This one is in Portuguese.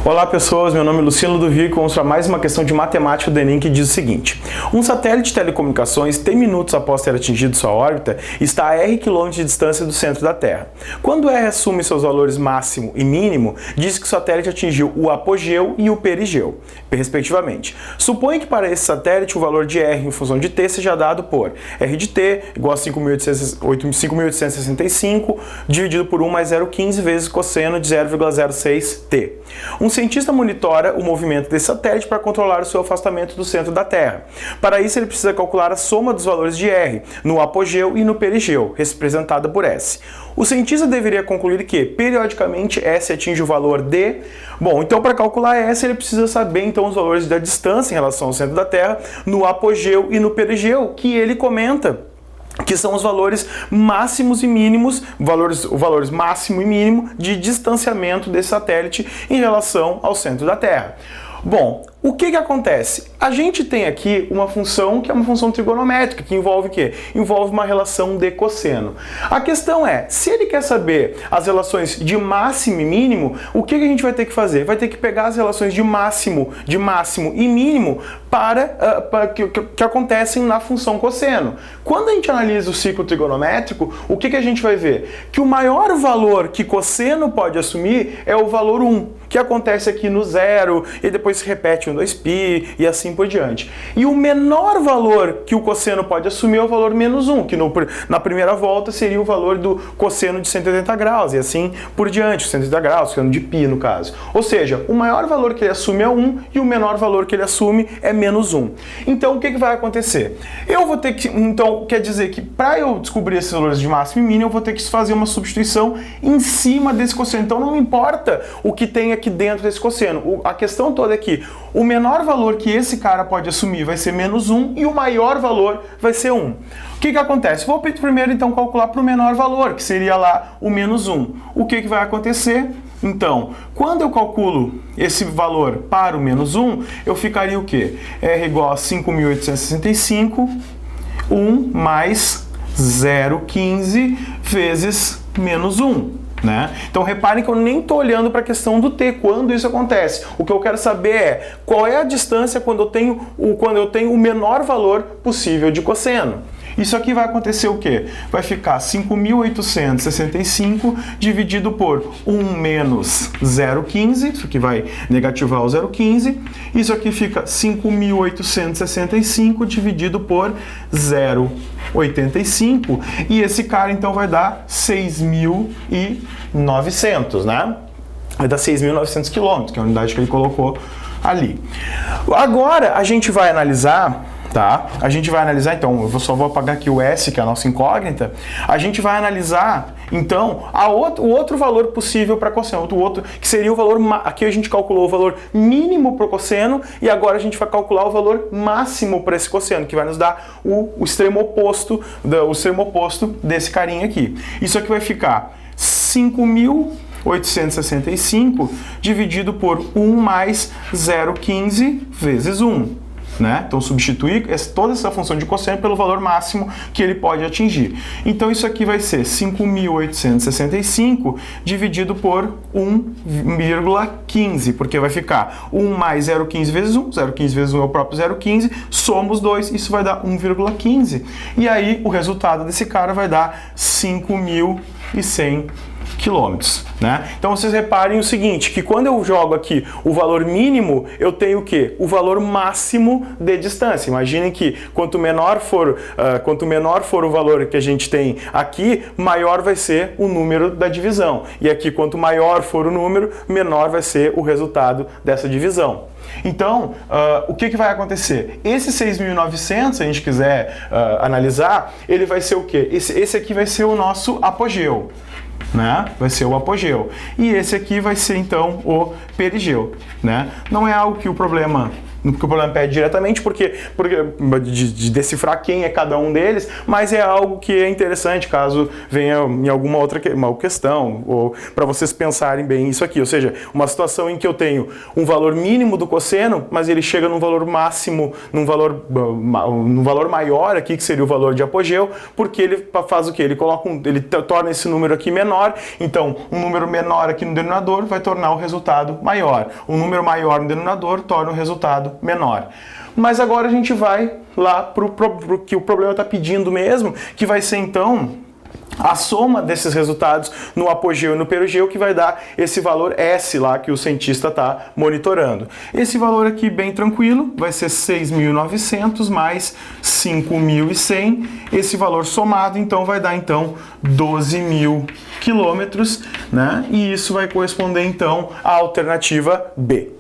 Olá pessoas, meu nome é Luciano Ludovico e vamos para mais uma questão de matemática do Enem que diz o seguinte: um satélite de telecomunicações, tem minutos após ter atingido sua órbita, está a R km de distância do centro da Terra. Quando R assume seus valores máximo e mínimo, diz que o satélite atingiu o apogeu e o perigeu, respectivamente. Supõe que para esse satélite o valor de R em função de t seja dado por R de t igual a 5.865 dividido por 1 mais 0,15 vezes cosseno de 0,06t. Um cientista monitora o movimento desse satélite para controlar o seu afastamento do centro da Terra. Para isso, ele precisa calcular a soma dos valores de R no apogeu e no perigeu, representada por S. O cientista deveria concluir que, periodicamente, S atinge o valor de... Bom, então para calcular S, ele precisa saber então os valores da distância em relação ao centro da Terra no apogeu e no perigeu, que ele comenta que são os valores máximos e mínimos, valores máximo e mínimo de distanciamento desse satélite em relação ao centro da Terra. Bom, o que acontece? A gente tem aqui uma função que é uma função trigonométrica, que envolve o quê? Envolve uma relação de cosseno. A questão é, se ele quer saber as relações de máximo e mínimo, o que a gente vai ter que fazer? Vai ter que pegar as relações de máximo e mínimo que acontecem na função cosseno. Quando a gente analisa o ciclo trigonométrico, o que a gente vai ver? Que o maior valor que cosseno pode assumir é o valor 1, que acontece aqui no zero, e depois se repete 2π e assim por diante. E o menor valor que o cosseno pode assumir é o valor menos 1, que na primeira volta seria o valor do cosseno de 180 graus, e assim por diante, 180 graus, cosseno de π no caso. Ou seja, o maior valor que ele assume é 1 e o menor valor que ele assume é menos 1. Então, o que vai acontecer? Eu vou ter que, então, quer dizer que para eu descobrir esses valores de máximo e mínimo, eu vou ter que fazer uma substituição em cima desse cosseno. Então, não me importa o que tem aqui dentro desse cosseno. A questão toda é que o menor valor que esse cara pode assumir vai ser menos 1 e o maior valor vai ser 1. O que acontece? Vou primeiro então calcular para o menor valor, que seria lá o menos 1. O que vai acontecer? Então, quando eu calculo esse valor para o menos 1, eu ficaria o quê? R igual a 5.865, 1 mais 0,15 vezes menos 1. Né? Então reparem que eu nem estou olhando para a questão do t, quando isso acontece. O que eu quero saber é qual é a distância quando eu tenho o menor valor possível de cosseno. Isso aqui vai acontecer o quê? Vai ficar 5.865 dividido por 1 menos 0,15, isso aqui vai negativar o 0,15. Isso aqui fica 5.865 dividido por 0,85. E esse cara então vai dar 6.900, né? Vai dar 6.900 quilômetros, que é a unidade que ele colocou ali. Agora a gente vai analisar... Tá? A gente vai analisar, então, eu só vou apagar aqui o S, que é a nossa incógnita. A gente vai analisar, então, o outro valor possível para cosseno, o outro, que seria o valor, aqui a gente calculou o valor mínimo para o cosseno, e agora a gente vai calcular o valor máximo para esse cosseno, que vai nos dar o extremo oposto desse carinha aqui. Isso aqui vai ficar 5.865 dividido por 1 mais 0,15 vezes 1. Né? Então, substituir toda essa função de cosseno pelo valor máximo que ele pode atingir. Então, isso aqui vai ser 5.865 dividido por 1,15, porque vai ficar 1 mais 0,15 vezes 1, 0,15 vezes 1 é o próprio 0,15, soma os dois, isso vai dar 1,15. E aí, o resultado desse cara vai dar 5.100 quilômetros, né? Então vocês reparem o seguinte, que quando eu jogo aqui o valor mínimo, eu tenho o quê? O valor máximo de distância. Imaginem que quanto menor for o valor que a gente tem aqui, maior vai ser o número da divisão. E aqui, quanto maior for o número, menor vai ser o resultado dessa divisão. Então, o que vai acontecer? Esse 6.900, se a gente quiser analisar, ele vai ser o quê? Esse aqui vai ser o nosso apogeu. Né? Vai ser o apogeu. E esse aqui vai ser, então, o perigeu. Né? Não é algo que o problema porque o problema pede diretamente, porque de decifrar quem é cada um deles, mas é algo que é interessante caso venha em alguma outra uma questão, ou para vocês pensarem bem isso aqui, ou seja, uma situação em que eu tenho um valor mínimo do cosseno, mas ele chega num valor máximo, num valor maior aqui, que seria o valor de apogeu, porque ele faz o quê? Ele torna esse número aqui menor, então um número menor aqui no denominador vai tornar o resultado maior. Um número maior no denominador torna o resultado menor. Mas agora a gente vai lá para o que o problema está pedindo mesmo, que vai ser então a soma desses resultados no apogeu e no perigeu, que vai dar esse valor S lá que o cientista está monitorando. Esse valor aqui bem tranquilo, vai ser 6.900 mais 5.100. Esse valor somado então vai dar então 12.000 quilômetros, né? E isso vai corresponder então à alternativa B.